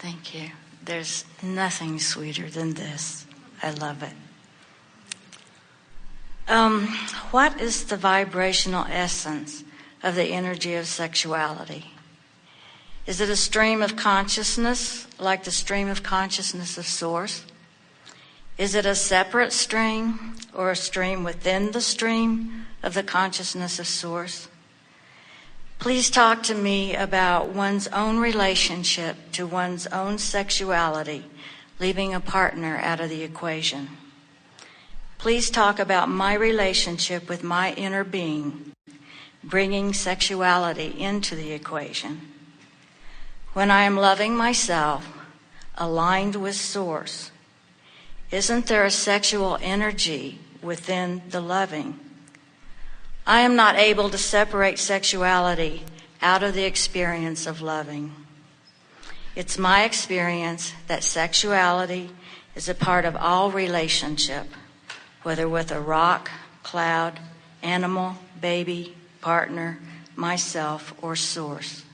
Thank you. There's nothing sweeter than this. I love it. What is the vibrational essence of the energy of sexuality? Is it a stream of consciousness, like the stream of consciousness of Source? Is it a separate stream or a stream within the stream of the consciousness of Source? Please talk to me about one's own relationship to one's own sexuality, leaving a partner out of the equation. Please talk about my relationship with my inner being, bringing sexuality into the equation. When I am loving myself, aligned with Source, isn't there a sexual energy within the loving? I am not able to separate sexuality out of the experience of loving. It's my experience that sexuality is a part of all relationship, whether with a rock, cloud, animal, baby, partner, myself, or Source.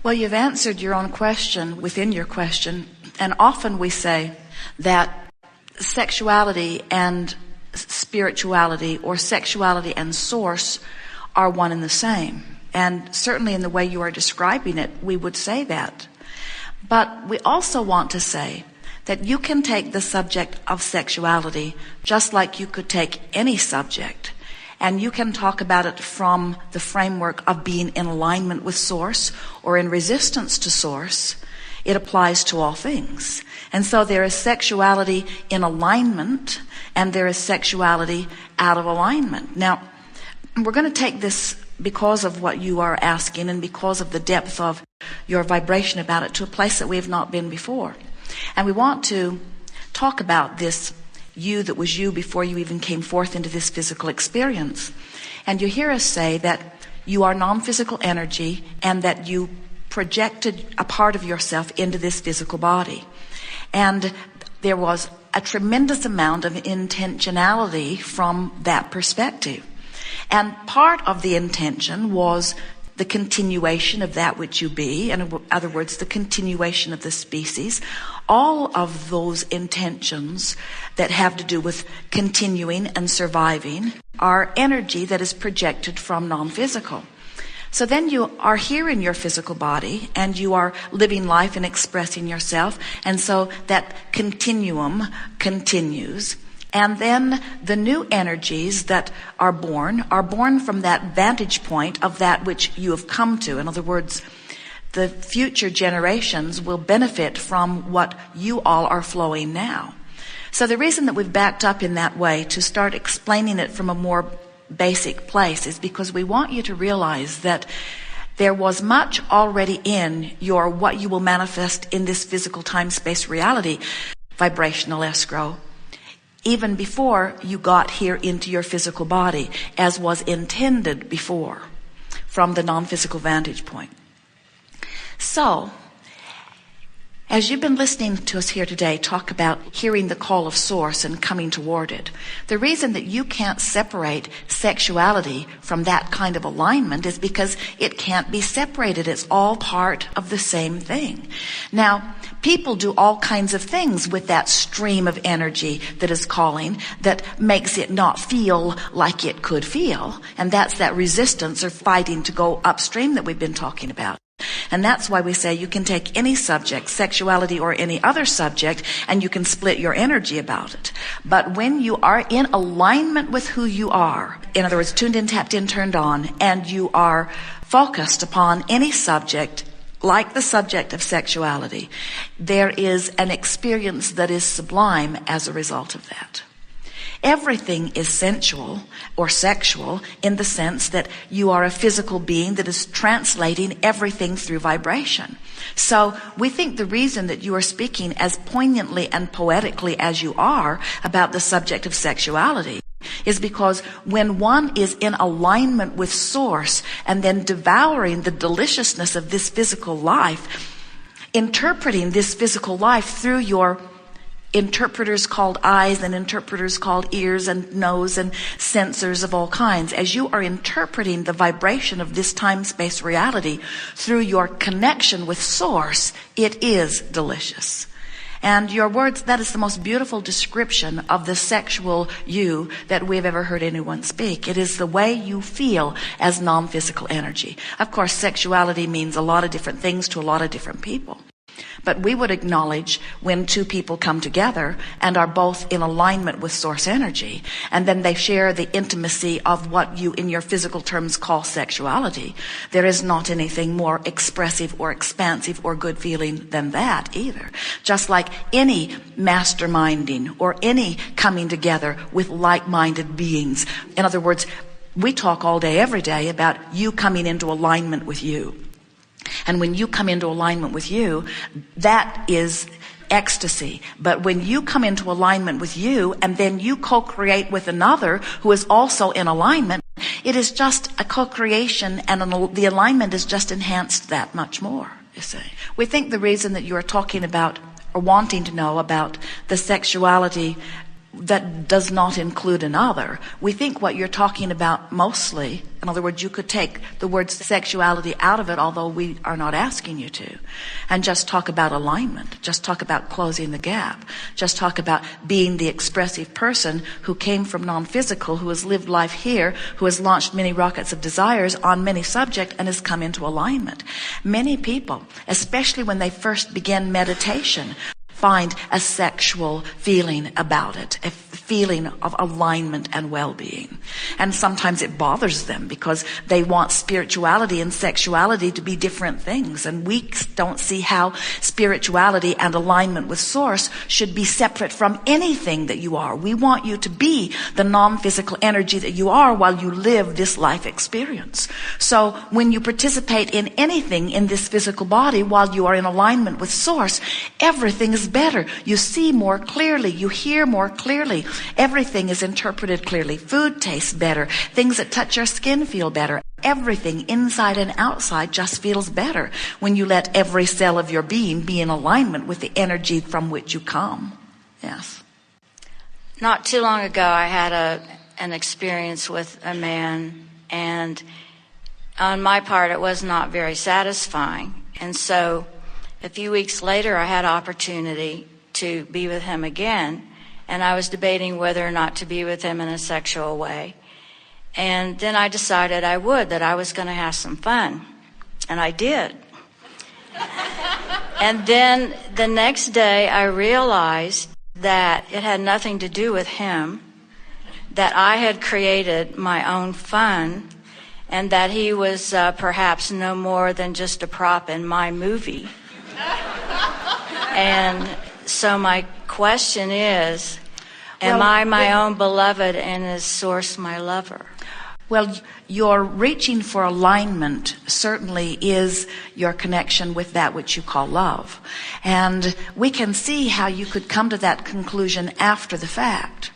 Well, you've answered your own question within your question, and often we say that sexuality and spirituality, or sexuality and Source, are one and the same. And certainly in the way you are describing it, we would say that. But we also want to say that you can take the subject of sexuality just like you could take any subject, and you can talk about it from the framework of being in alignment with Source or in resistance to Source. It applies to all things. And so there is sexuality in alignment, and there is sexuality out of alignment. Now, we're going to take this, because of what you are asking and because of the depth of your vibration about it, to a place that we have not been before. And we want to talk about this you that was you before you even came forth into this physical experience. And you hear us say that you are non-physical energy and that you projected a part of yourself into this physical body. And there was a tremendous amount of intentionality from that perspective. And part of the intention was the continuation of that which you be, in other words, the continuation of the species. All of those intentions that have to do with continuing and surviving are energy that is projected from non-physical. So then you are here in your physical body and you are living life and expressing yourself. And so that continuum continues. And then the new energies that are born from that vantage point of that which you have come to. In other words, the future generations will benefit from what you all are flowing now. So the reason that we've backed up in that way to start explaining it from a more basic place is because we want you to realize that there was much already in your what you will manifest in this physical time-space reality, vibrational escrow, even before you got here into your physical body, as was intended before from the non-physical vantage point. So, as you've been listening to us here today talk about hearing the call of Source and coming toward it, the reason that you can't separate sexuality from that kind of alignment is because it can't be separated. It's all part of the same thing. Now, people do all kinds of things with that stream of energy that is calling, that makes it not feel like it could feel. And that's that resistance or fighting to go upstream that we've been talking about. And that's why we say you can take any subject, sexuality or any other subject, and you can split your energy about it. But when you are in alignment with who you are, in other words, tuned in, tapped in, turned on, and you are focused upon any subject, like the subject of sexuality, there is an experience that is sublime as a result of that. Everything is sensual or sexual in the sense that you are a physical being that is translating everything through vibration. So we think the reason that you are speaking as poignantly and poetically as you are about the subject of sexuality is because when one is in alignment with Source and then devouring the deliciousness of this physical life, interpreting this physical life through your interpreters called eyes and interpreters called ears and nose and sensors of all kinds. As you are interpreting the vibration of this time-space reality through your connection with Source, it is delicious. And your words, that is the most beautiful description of the sexual you that we've ever heard anyone speak. It is the way you feel as non-physical energy. Of course, sexuality means a lot of different things to a lot of different people. But we would acknowledge when two people come together and are both in alignment with source energy, and then they share the intimacy of what you in your physical terms call sexuality. There is not anything more expressive or expansive or good feeling than that either. Just like any masterminding or any coming together with like-minded beings. In other words, we talk all day, every day about you coming into alignment with you. And when you come into alignment with you, that is ecstasy. But when you come into alignment with you and then you co-create with another who is also in alignment, it is just a co-creation, and the alignment is just enhanced that much more, you see. We think the reason that you are talking about or wanting to know about the sexuality that does not include another, we think what you're talking about mostly, in other words, you could take the word sexuality out of it, although we are not asking you to, and just talk about alignment, just talk about closing the gap, just talk about being the expressive person who came from non-physical, who has lived life here, who has launched many rockets of desires on many subjects and has come into alignment. Many people, especially when they first begin meditation, find a sexual feeling about it, a feeling of alignment and well-being. And sometimes it bothers them because they want spirituality and sexuality to be different things. And we don't see how spirituality and alignment with Source should be separate from anything that you are. We want you to be the non-physical energy that you are while you live this life experience. So when you participate in anything in this physical body while you are in alignment with Source, everything is better. You see more clearly. You hear more clearly. Everything is interpreted clearly. Food tastes better. Things that touch your skin feel better. Everything inside and outside just feels better when you let every cell of your being be in alignment with the energy from which you come. Yes. Not too long ago, I had an experience with a man, and on my part, it was not very satisfying. And so a few weeks later, I had opportunity to be with him again, and I was debating whether or not to be with him in a sexual way. And then I decided that I was going to have some fun. And I did. And then the next day, I realized that it had nothing to do with him, that I had created my own fun, and that he was perhaps no more than just a prop in my movie. And so my question is, am I my own beloved, and is Source my lover? Well, your reaching for alignment certainly is your connection with that which you call love. And we can see how you could come to that conclusion after the fact.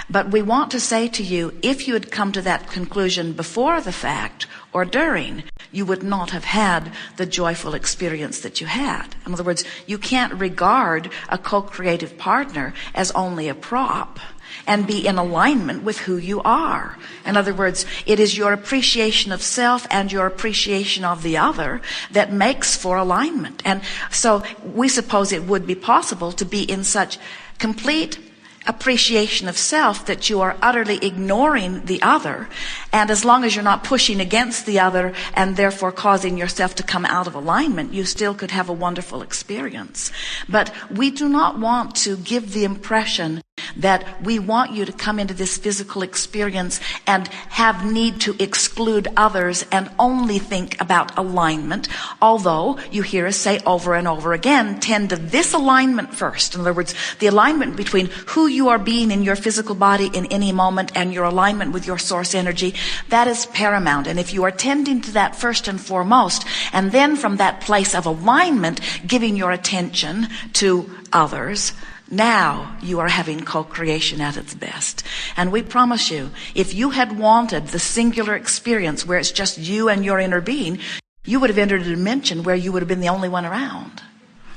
But we want to say to you, if you had come to that conclusion before the fact or during, you would not have had the joyful experience that you had. In other words, you can't regard a co-creative partner as only a prop and be in alignment with who you are. In other words, it is your appreciation of self and your appreciation of the other that makes for alignment. And so we suppose it would be possible to be in such complete appreciation of self that you are utterly ignoring the other, and as long as you're not pushing against the other and therefore causing yourself to come out of alignment, you still could have a wonderful experience. But we do not want to give the impression that we want you to come into this physical experience and have need to exclude others and only think about alignment, although you hear us say over and over again, tend to this alignment first. In other words, the alignment between who you are being in your physical body in any moment and your alignment with your source energy, that is paramount. And if you are tending to that first and foremost, and then from that place of alignment, giving your attention to others, now you are having co-creation at its best. And we promise you, if you had wanted the singular experience where it's just you and your inner being, you would have entered a dimension where you would have been the only one around.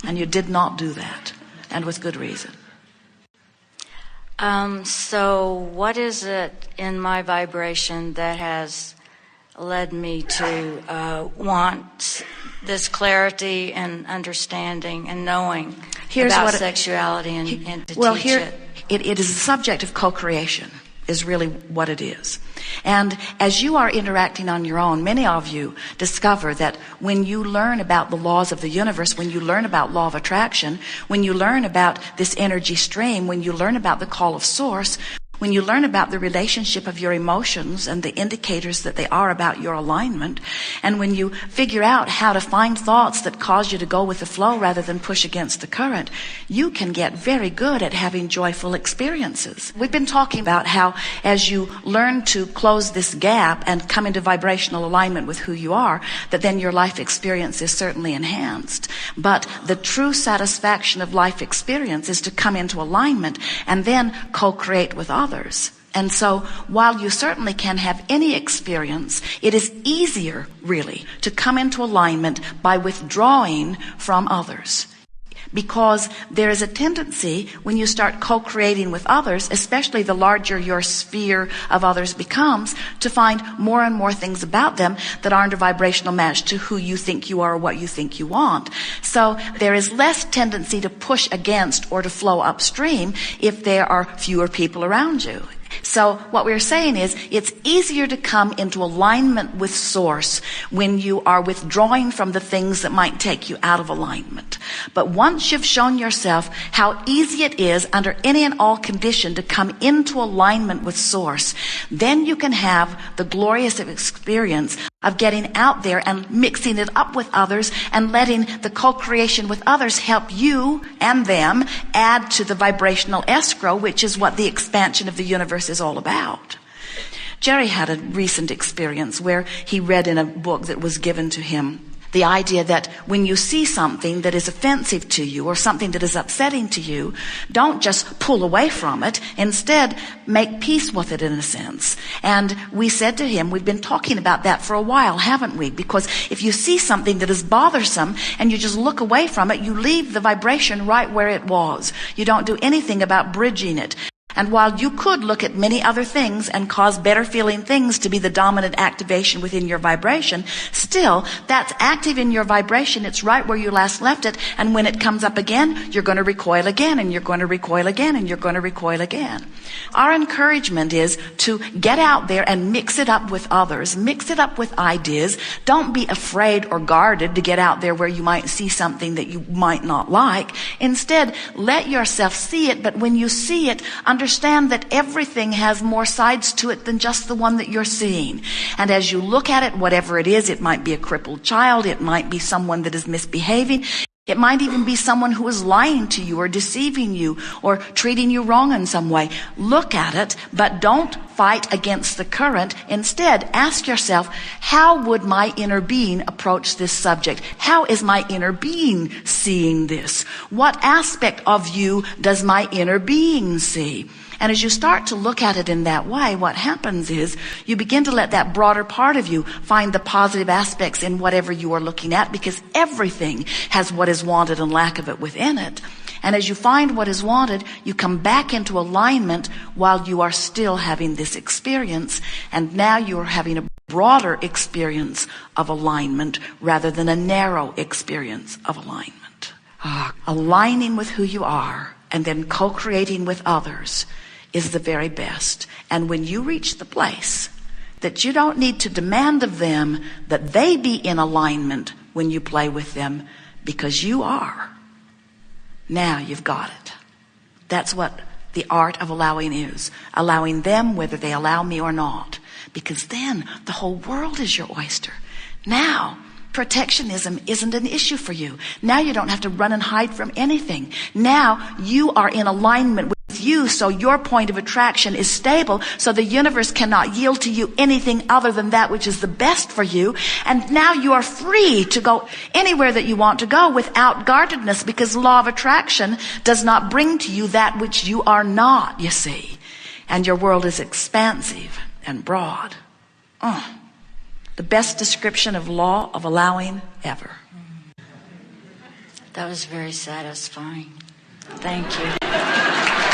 And you did not do that. And with good reason. So what is it in my vibration that has led me to want this clarity and understanding and knowing about sexuality and to teach it? It is a subject of co-creation, is really what it is. And as you are interacting on your own, many of you discover that when you learn about the laws of the universe, when you learn about law of attraction, when you learn about this energy stream, when you learn about the call of source, when you learn about the relationship of your emotions and the indicators that they are about your alignment, and when you figure out how to find thoughts that cause you to go with the flow rather than push against the current, you can get very good at having joyful experiences. We've been talking about how as you learn to close this gap and come into vibrational alignment with who you are, that then your life experience is certainly enhanced. But the true satisfaction of life experience is to come into alignment and then co-create with others. And so while you certainly can have any experience, it is easier really to come into alignment by withdrawing from others. Because there is a tendency when you start co-creating with others, especially the larger your sphere of others becomes, to find more and more things about them that aren't a vibrational match to who you think you are or what you think you want. So there is less tendency to push against or to flow upstream if there are fewer people around you. So what we're saying is it's easier to come into alignment with source when you are withdrawing from the things that might take you out of alignment. But once you've shown yourself how easy it is under any and all condition to come into alignment with source, then you can have the glorious experience of getting out there and mixing it up with others and letting the co-creation with others help you and them add to the vibrational escrow, which is what the expansion of the universe is all about. Jerry had a recent experience where he read in a book that was given to him the idea that when you see something that is offensive to you or something that is upsetting to you, don't just pull away from it. Instead, make peace with it in a sense. And we said to him, we've been talking about that for a while, haven't we? Because if you see something that is bothersome and you just look away from it, you leave the vibration right where it was. You don't do anything about bridging it. And while you could look at many other things and cause better feeling things to be the dominant activation within your vibration, still, that's active in your vibration. It's right where you last left it. And when it comes up again, you're going to recoil again, and you're going to recoil again, and you're going to recoil again. Our encouragement is to get out there and mix it up with others. Mix it up with ideas. Don't be afraid or guarded to get out there where you might see something that you might not like. Instead, let yourself see it, but when you see it, understand that everything has more sides to it than just the one that you're seeing. And as you look at it, whatever it is, it might be a crippled child, it might be someone that is misbehaving, it might even be someone who is lying to you or deceiving you or treating you wrong in some way. Look at it, but don't fight against the current. Instead, ask yourself, how would my inner being approach this subject? How is my inner being seeing this? What aspect of you does my inner being see? And as you start to look at it in that way, what happens is you begin to let that broader part of you find the positive aspects in whatever you are looking at, because everything has what is wanted and lack of it within it. And as you find what is wanted, you come back into alignment while you are still having this experience. And now you are having a broader experience of alignment rather than a narrow experience of alignment. Aligning with who you are and then co-creating with others is the very best. And when you reach the place that you don't need to demand of them that they be in alignment when you play with them, because you are, now you've got it. That's what the art of allowing is. Allowing them whether they allow me or not. Because then the whole world is your oyster. Now, protectionism isn't an issue for you. Now you don't have to run and hide from anything. Now you are in alignment with you, so your point of attraction is stable, so the universe cannot yield to you anything other than that which is the best for you. And now you are free to go anywhere that you want to go without guardedness, because law of attraction does not bring to you that which you are not, you see. And your world is expansive and broad. The best description of law of allowing ever. That was very satisfying. Thank you.